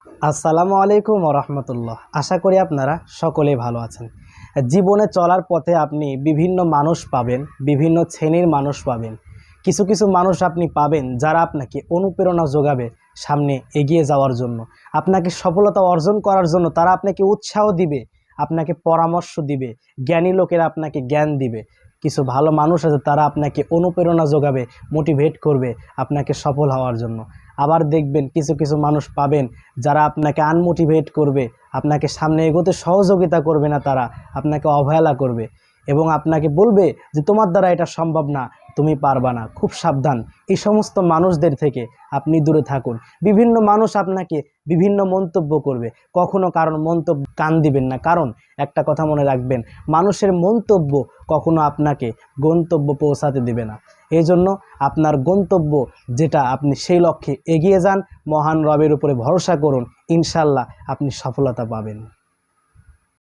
আসসালামু আলাইকুম ওয়া রাহমাতুল্লাহ। আশা করি আপনারা সকলেই ভালো আছেন। জীবনে চলার পথে আপনি বিভিন্ন মানুষ পাবেন, বিভিন্ন শ্রেণীর মানুষ পাবেন। কিছু কিছু মানুষ আপনি পাবেন যারা আপনাকে অনুপ্রেরণা যোগাবে সামনে এগিয়ে যাওয়ার জন্য, আপনাকে সফলতা অর্জন করার জন্য। তারা আপনাকে উৎসাহ দিবে, আপনাকে পরামর্শ দিবে, জ্ঞানী লোকেরা আপনাকে জ্ঞান দিবে। কিছু ভালো মানুষ আছে, তারা আপনাকে অনুপ্রেরণা যোগাবে, মোটিভেট করবে আপনাকে সফল হওয়ার জন্য। আবার দেখবেন কিছু কিছু মানুষ পাবেন যারা আপনাকে আনমোটিভেট করবে, আপনাকে সামনে এগোতে সহযোগিতা করবে না, তারা আপনাকে অবহেলা করবে এবং আপনাকে বলবে যে তোমার দ্বারা এটা সম্ভব না, তুমি পারবা না। খুব সাবধান, এই সমস্ত মানুষদের থেকে আপনি দূরে থাকুন। বিভিন্ন মানুষ আপনাকে বিভিন্ন মন্তব্য করবে, কখনো কারণ মন্তব্য কান দিবেন না। কারণ একটা কথা মনে রাখবেন, মানুষের মন্তব্য কখনো আপনাকে গন্তব্য পৌঁছাতে দেবে না। এই জন্য আপনার গন্তব্য যেটা, আপনি সেই লক্ষ্যে এগিয়ে যান, মহান রবের উপরে ভরসা করুন, ইনশাল্লাহ আপনি সফলতা পাবেন।